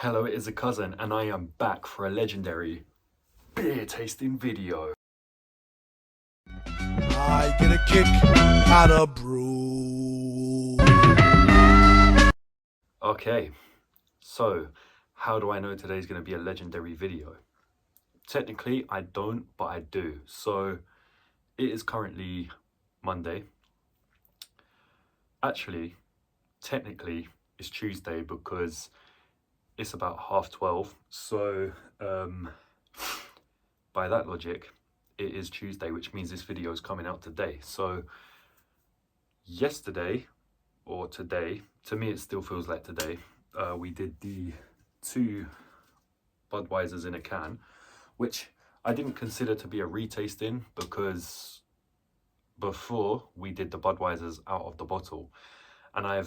Hello, it is a cousin, and I am back for a legendary beer tasting video. I get a kick out of brew. Okay, so how do I know today's going to be a legendary video? Technically, I don't, but I do. So it is currently Monday. Actually, technically, it's Tuesday because it's about 12:30. So by that logic, it is Tuesday, which means this video is coming out today. So yesterday, or today, to me it still feels like today, we did the 2 Budweisers in a can, which I didn't consider to be a retasting because before we did the Budweisers out of the bottle, and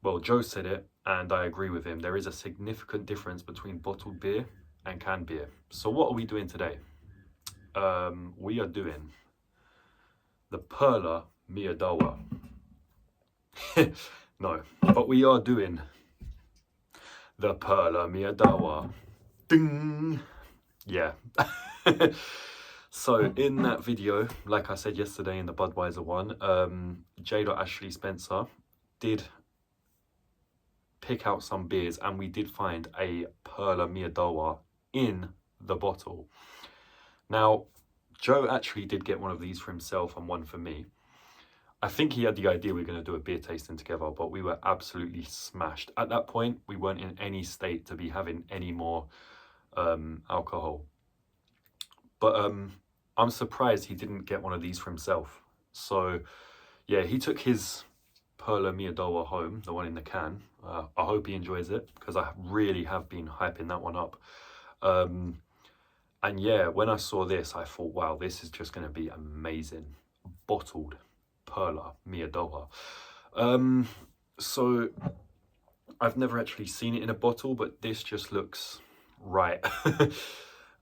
well, Joe said it and I agree with him, there is a significant difference between bottled beer and canned beer. So what are we doing today? We are doing the Perła Miodowa. No, but we are doing the Perła Miodowa. Ding! Yeah. So in that video, like I said yesterday in the Budweiser one, J.Ashley Spencer did pick out some beers and we did find a Perła Miodowa in the bottle. Now, Joe actually did get one of these for himself and one for me. I think he had the idea we were going to do a beer tasting together, but we were absolutely smashed. At that point, we weren't in any state to be having any more alcohol. But I'm surprised he didn't get one of these for himself. So yeah, he took his Perła Miodowa home, the one in the can. I hope he enjoys it because I really have been hyping that one up. And yeah, when I saw this, I thought, wow, this is just going to be amazing. Bottled Perła Miodowa. So I've never actually seen it in a bottle, but this just looks right.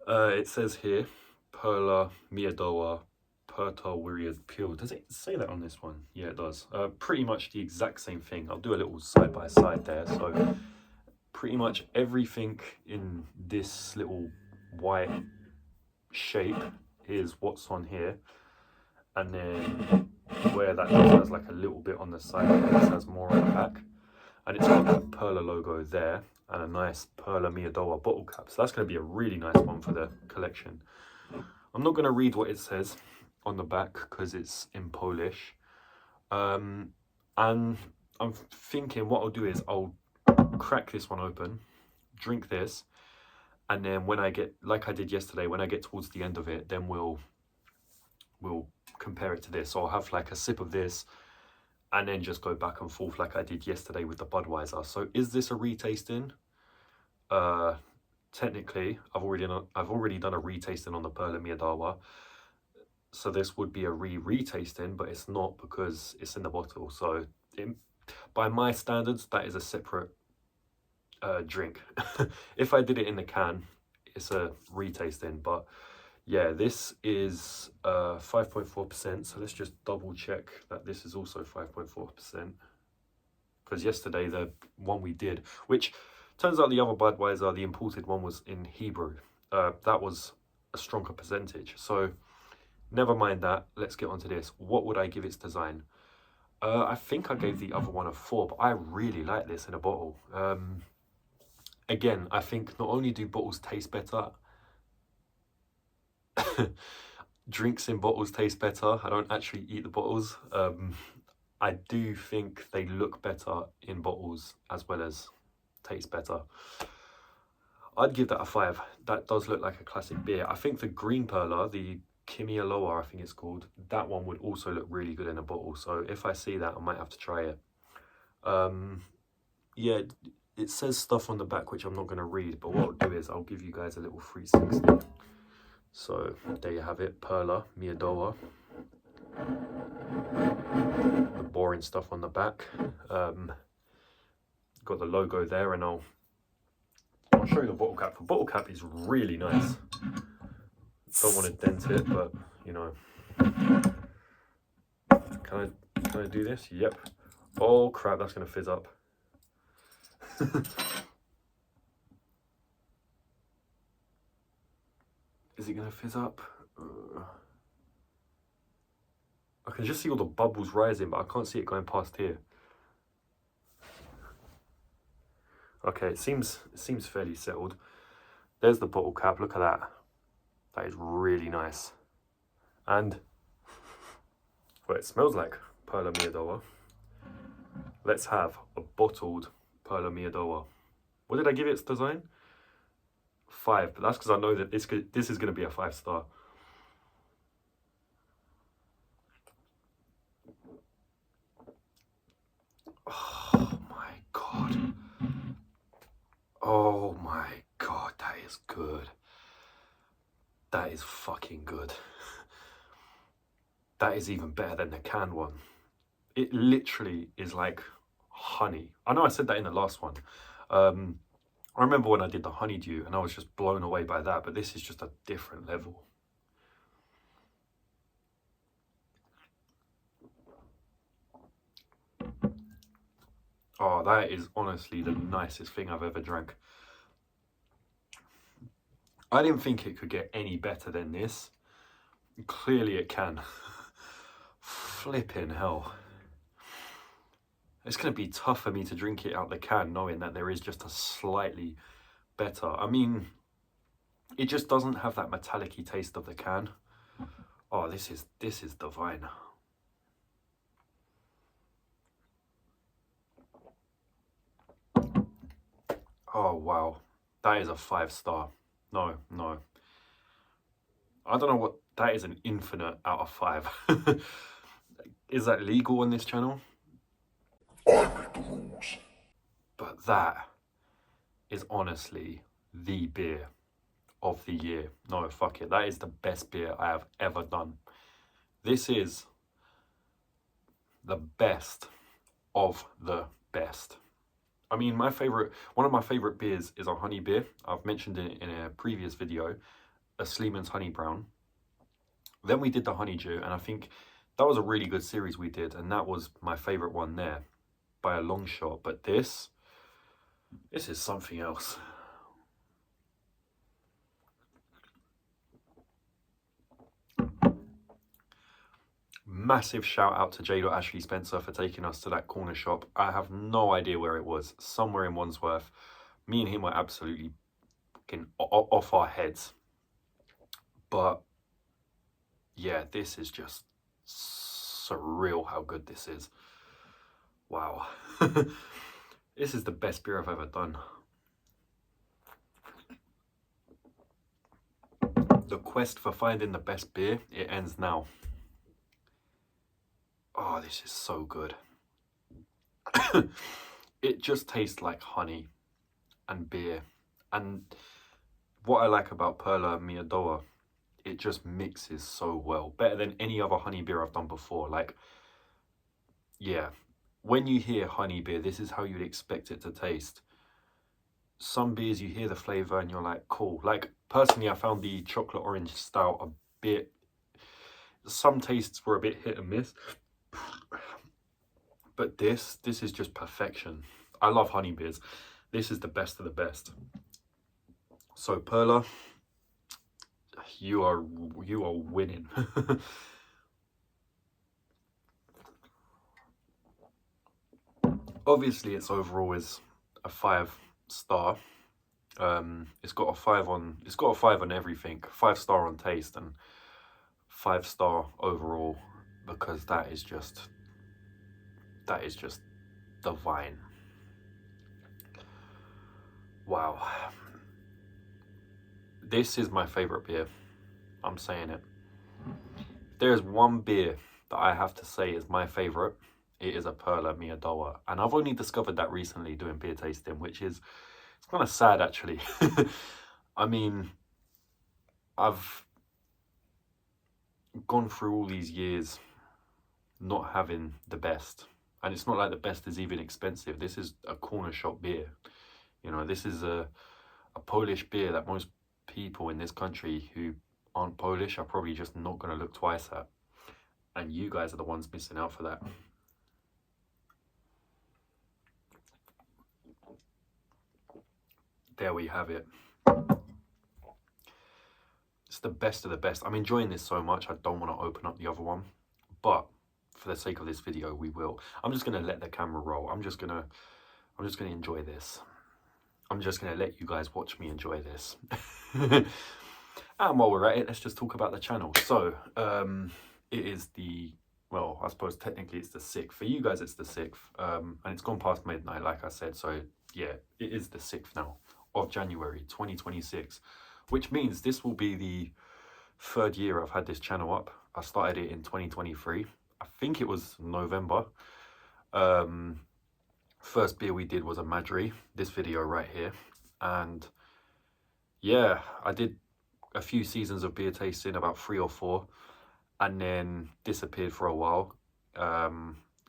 It says here, Perła Miodowa Perła Pure. Does it say that on this one? Yeah, it does. Pretty much the exact same thing. I'll do a little side by side there. So pretty much everything in this little white shape is what's on here, and then where that just has like a little bit on the side, it has more on the back, and it's got that Perła logo there and a nice Perła Miodowa bottle cap. So that's going to be a really nice one for the collection. I'm not going to read what it says on the back because it's in Polish, and I'm thinking what I'll do is I'll crack this one open, drink this, and then when I get, like I did yesterday, when I get towards the end of it, then we'll compare it to this. So I'll have like a sip of this and then just go back and forth like I did yesterday with the Budweiser. So is this a retasting? Technically, I've already done a retasting on the Perła Miodowa. So this would be a retasting, but it's not because it's in the bottle. So by my standards, that is a separate drink. If I did it in the can, it's a retasting. But yeah, this is 5.4%. So let's just double check that this is also 5.4%. Because yesterday, the one we did, which turns out the other Budweiser, the imported one, was in Hebrew. That was a stronger percentage. So never mind that. Let's get onto this. What would I give its design? I think I gave the other one a 4, but I really like this in a bottle. Again, I think not only do bottles taste better, drinks in bottles taste better. I don't actually eat the bottles. I do think they look better in bottles as well as taste better. I'd give that a 5. That does look like a classic beer. I think the green Perła, the Miodowa, I think it's called, that one would also look really good in a bottle. So if I see that, I might have to try it. Yeah, it says stuff on the back which I'm not going to read, but what I'll do is I'll give you guys a little 360. So there you have it, Perła Miodowa. The boring stuff on the back. Got the logo there, and I'll show you the bottle cap. The bottle cap is really nice. Don't want to dent it, but you know. Can I do this? Yep. Oh crap, that's gonna fizz up. Is it going to fizz up? I can just see all the bubbles rising, but I can't see it going past here. Okay, it seems fairly settled. There's the bottle cap. Look at that. That is really nice. And well, it smells like Perła Miodowa. Let's have a bottled Perła Miodowa. What did I give its design? 5, but that's because I know that this is going to be a 5-star. Oh my god. Oh my god, that is good. That is fucking good. That is even better than the canned one. It literally is like honey. I know I said that in the last one. I remember when I did the honeydew and I was just blown away by that, but this is just a different level. Oh, that is honestly the nicest thing I've ever drank. I didn't think it could get any better than this. Clearly it can. Flipping hell. It's going to be tough for me to drink it out the can knowing that there is just a slightly better. I mean, it just doesn't have that metallic-y taste of the can. Oh, this is divine. Oh, wow. That is a 5-star. No. I don't know what... That is an infinite out of 5. Is that legal on this channel? But that is honestly the beer of the year. No, fuck it. That is the best beer I have ever done. This is the best of the best. I mean, one of my favorite beers is a honey beer. I've mentioned it in a previous video, a Sleeman's Honey Brown. Then we did the honeydew, and I think that was a really good series we did, and that was my favorite one there by a long shot. But this is something else. Massive shout out to J.Ashley Spencer for taking us to that corner shop. I have no idea where it was, somewhere in Wandsworth. Me and him were absolutely fucking off our heads. But yeah, this is just surreal how good this is. Wow. This is the best beer I've ever done. The quest for finding the best beer, it ends now. Oh, this is so good. It just tastes like honey and beer. And what I like about Perła Miodowa, it just mixes so well. Better than any other honey beer I've done before. Like, yeah, when you hear honey beer, this is how you'd expect it to taste. Some beers, you hear the flavour and you're like, cool. Like, personally, I found the chocolate orange stout a bit... Some tastes were a bit hit and miss. But this is just perfection. I love honey beers. This is the best of the best. So Perła, you are winning. Obviously, its overall is a 5-star. It's got a 5 on everything. 5-star on taste and 5-star overall, because that is just divine. Wow. This is my favorite beer. I'm saying it. If there's one beer that I have to say is my favorite, it is a Perła Miodowa. And I've only discovered that recently doing beer tasting, which is, it's kind of sad actually. I mean, I've gone through all these years not having the best. And it's not like the best is even expensive. This is a corner shop beer. You know, this is a Polish beer that most people in this country who aren't Polish are probably just not going to look twice at. And you guys are the ones missing out for that. There we have it. It's the best of the best. I'm enjoying this so much, I don't want to open up the other one. But for the sake of this video, we will. I'm just going to let the camera roll. I'm just going to enjoy this. I'm just going to let you guys watch me enjoy this. And while we're at it, let's just talk about the channel. So, it is the, well, I suppose technically it's the 6th. For you guys, it's the 6th. And it's gone past midnight, like I said. So, yeah, it is the 6th now of January 2026. Which means this will be the 3rd year I've had this channel up. I started it in 2023. I think it was November. First beer we did was a Madri, this video right here. And yeah, I did a few seasons of beer tasting, about 3 or 4, and then disappeared for a while.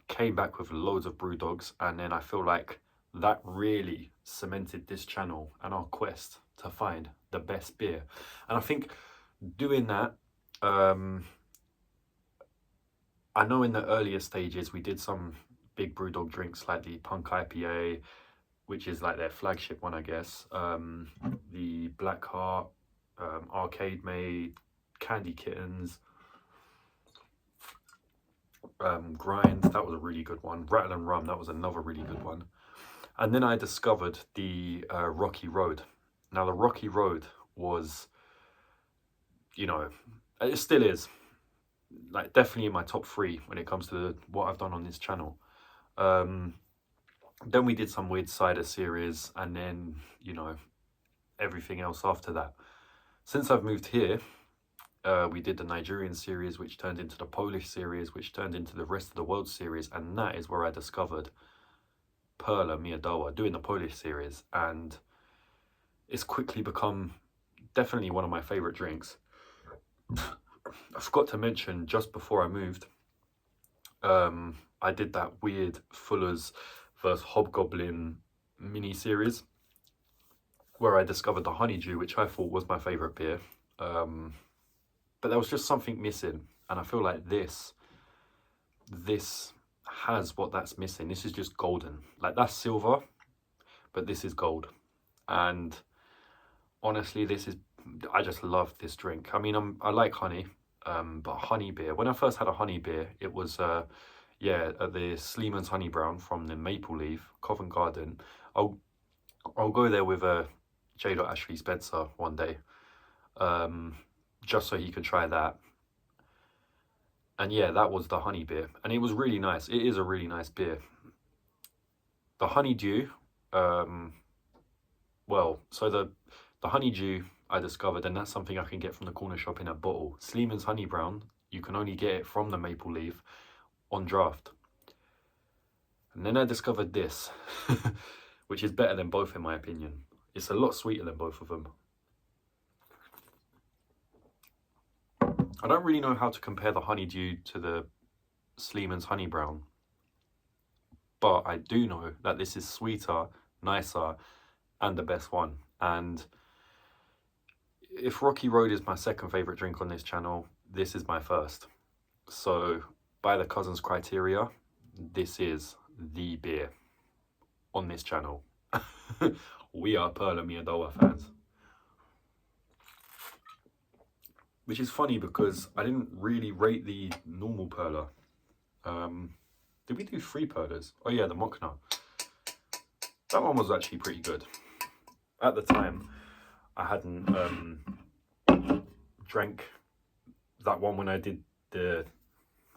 Came back with loads of brew dogs, and then I feel like that really cemented this channel and our quest to find the best beer. And I think doing that, I know in the earlier stages we did some big brewdog drinks like the Punk IPA, which is like their flagship one, I guess. The Black Heart, Arcade Made, Candy Kittens, Grind, that was a really good one. Rattle and Rum, that was another really good one. And then I discovered the Rocky Road. Now the Rocky Road was, you know, it still is, like definitely in my top 3 when it comes to what I've done on this channel. Then we did some weird cider series, and then, you know, everything else after that. Since I've moved here, we did the Nigerian series, which turned into the Polish series, which turned into the rest of the world series, and that is where I discovered Perła, Miodowa, doing the Polish series, and it's quickly become definitely one of my favorite drinks. I forgot to mention, just before I moved, I did that weird Fuller's vs Hobgoblin mini series where I discovered the Honeydew, which I thought was my favorite beer. But there was just something missing, and I feel like this has what that's missing. This is just golden. Like, that's silver, but this is gold. And honestly, I just love this drink. I mean, I like honey, but honey beer, when I first had a honey beer, it was the Sleeman's Honey Brown from the Maple Leaf, Covent Garden. I'll go there with J. Ashley Spencer one day, just so he could try that. And yeah, that was the honey beer, and it was really nice. It is a really nice beer. The Honeydew, well, so the Honeydew I discovered, and that's something I can get from the corner shop in a bottle. Sleeman's Honey Brown, you can only get it from the Maple Leaf on draft. And then I discovered this, which is better than both in my opinion. It's a lot sweeter than both of them. I don't really know how to compare the Honeydew to the Sleeman's Honey Brown, but I do know that this is sweeter, nicer, and the best one. And if Rocky Road is my second favourite drink on this channel, this is my first. So by the Cousins criteria, this is the beer on this channel. We are Perła Miodowa fans. Which is funny because I didn't really rate the normal Perła. Did we do 3 Perlas? Oh yeah, the Mokna. That one was actually pretty good. At the time, I hadn't drank that one when I did the,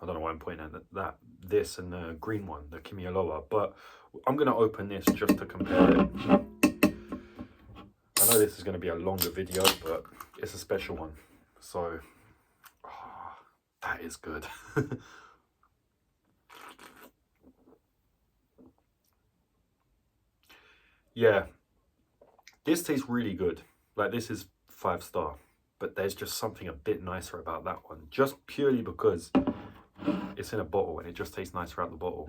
I don't know why I'm pointing at this and the green one, the Miodowa, but I'm going to open this just to compare it. I know this is going to be a longer video, but it's a special one. So, that is good. Yeah, this tastes really good. Like, this is 5-star, but there's just something a bit nicer about that one, just purely because it's in a bottle and it just tastes nicer out the bottle.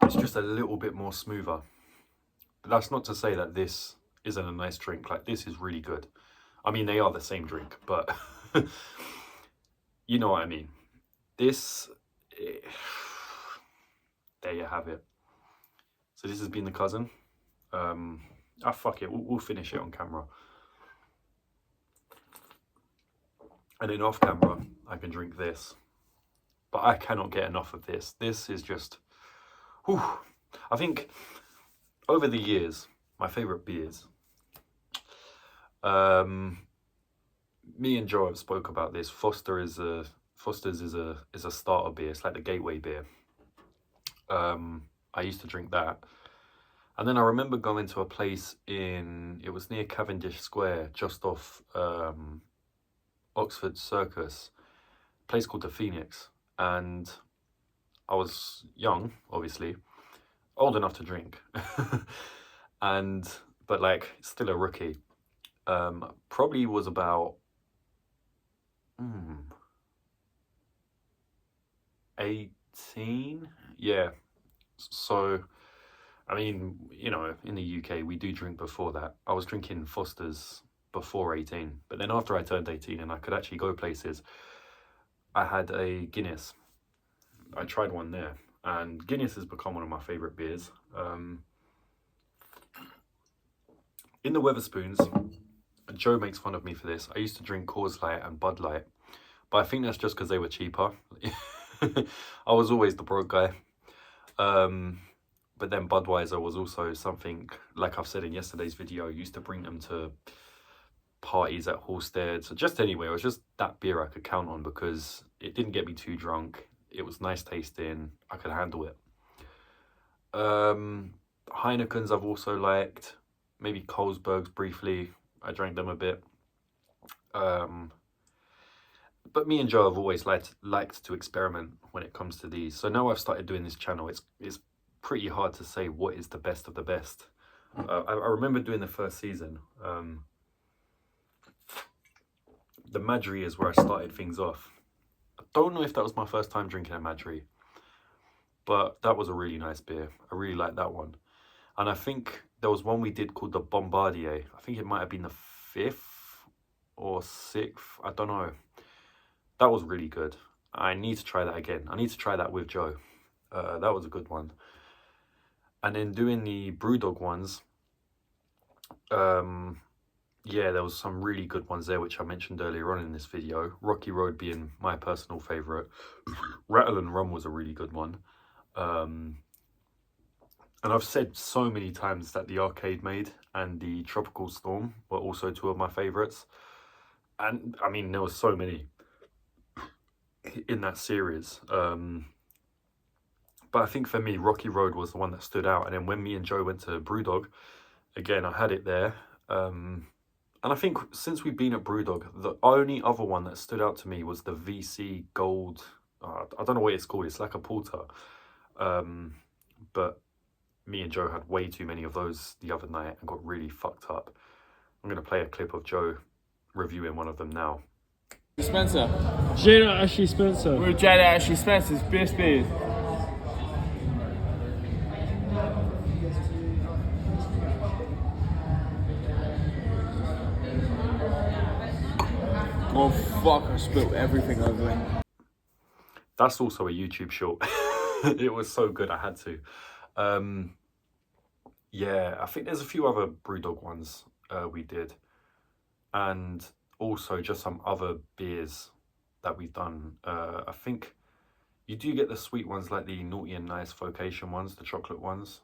It's just a little bit more smoother. But that's not to say that this isn't a nice drink. Like, this is really good. I mean, they are the same drink, but you know what I mean. This, there you have it. So this has been the Cousin. Ah, fuck it, we'll finish it on camera. And then off camera, I can drink this. But I cannot get enough of this. This is just, whew. I think over the years, my favourite beers, me and Joe have spoke about this. Foster's is a starter beer. It's like the gateway beer. I used to drink that. And then I remember going to a place it was near Cavendish Square, just off Oxford Circus, a place called the Phoenix. And I was young, obviously, old enough to drink, but like still a rookie. Probably was about 18, yeah. So, I mean, you know, in the UK we do drink before that. I was drinking Foster's before 18, but then after I turned 18 and I could actually go places, I had a Guinness. I tried one there, and Guinness has become one of my favourite beers. In the Weatherspoons, Joe makes fun of me for this. I used to drink Coors Light and Bud Light, but I think that's just because they were cheaper. I was always the broke guy. But then Budweiser was also something, like I've said in yesterday's video, I used to bring them to parties at Halstead. So just anyway, it was just that beer I could count on because it didn't get me too drunk. It was nice tasting. I could handle it. Heineken's I've also liked. Maybe Carlsberg's briefly. I drank them a bit. But me and Joe have always liked to experiment when it comes to these. So now I've started doing this channel, it's pretty hard to say what is the best of the best. I remember doing the first season. The Madri is where I started things off. I don't know if that was my first time drinking a Madri, but that was a really nice beer. I really liked that one. And I think there was one we did called the Bombardier. I think it might have been the 5th or 6th. I don't know. That was really good. I need to try that again. I need to try that with Joe. That was a good one. And then doing the Brewdog ones, yeah, there was some really good ones there, which I mentioned earlier on in this video. Rocky Road being my personal favourite. Rattle and Rum was a really good one. And I've said so many times that the Arcade Maid and the Tropical Storm were also two of my favourites. And I mean, there were so many in that series. But I think for me, Rocky Road was the one that stood out. And then when me and Joe went to Brewdog, again, I had it there. And I think since we've been at Brewdog, the only other one that stood out to me was the VC Gold. I don't know what it's called. It's like a porter. But me and Joe had way too many of those the other night and got really fucked up. I'm going to play a clip of Joe reviewing one of them now. Spencer. Jada Ashley Spencer. We're Jada Ashley Spencer's best beers. Oh fuck, I spilled everything over it. That's also a YouTube short. It was so good, I had to. Yeah, I think there's a few other Brewdog ones we did. And also just some other beers that we've done. I think you do get the sweet ones like the Naughty and Nice Vocation ones, the chocolate ones.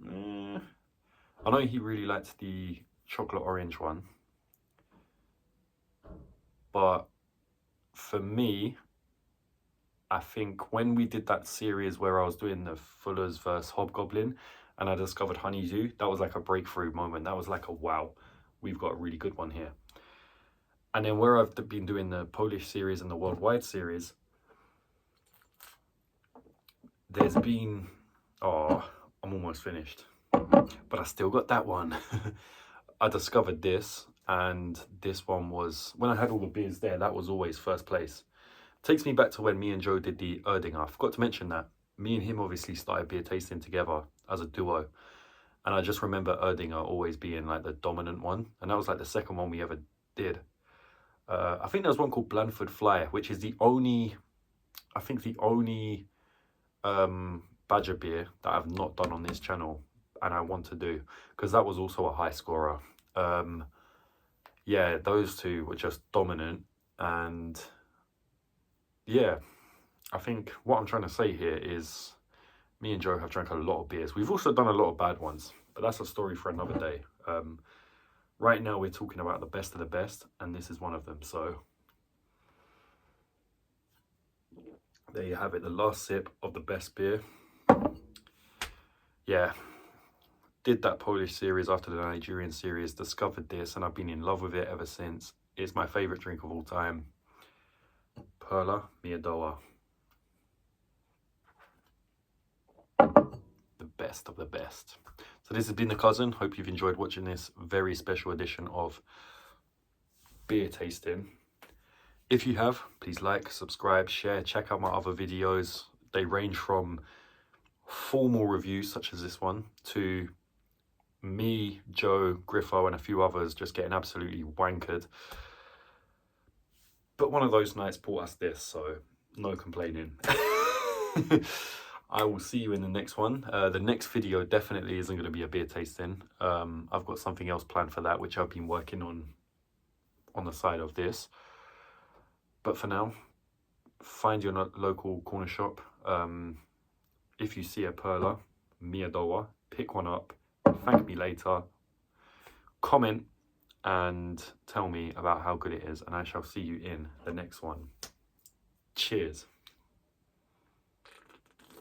I know he really liked the chocolate orange one. But for me, I think when we did that series where I was doing the Fuller's versus Hobgoblin and I discovered Honeydew, that was like a breakthrough moment. That was like a wow, we've got a really good one here. And then where I've been doing the Polish series and the worldwide series, there's been, oh, I'm almost finished, but I still got that one. I discovered this, and this one was, when I had all the beers there, that was always first place. Takes me back to when me and Joe did the Erdinger. I forgot to mention that. Me and him obviously started beer tasting together as a duo. And I just remember Erdinger always being like the dominant one. And that was like the second one we ever did. I think there was one called Blandford Fly, which is the only, I think the only Badger beer that I've not done on this channel. and I want to do, because that was also a high scorer. Yeah, those two were just dominant. And yeah, I think what I'm trying to say here is me and Joe have drank a lot of beers. We've also done a lot of bad ones, but that's a story for another day. Right now we're talking about the best of the best, and this is one of them. So there you have it, the last sip of the best beer. Yeah, did that Polish series after the Nigerian series, discovered this, and I've been in love with it ever since. It's my favorite drink of all time. Perła, Miodowa. The best of the best. So this has been The Cousin. Hope you've enjoyed watching this very special edition of beer tasting. If you have, please like, subscribe, share, check out my other videos. They range from formal reviews such as this one to me, Joe, Griffo, and a few others just getting absolutely wankered. But one of those nights brought us this, so no complaining. I will see you in the next one. The next video definitely isn't going to be a beer tasting. I've got something else planned for that, which I've been working on the side of this. But for now, find your local corner shop. If you see a Perła, Miodowa, pick one up, thank me later, comment and tell me about how good it is, and I shall see you in the next one. Cheers.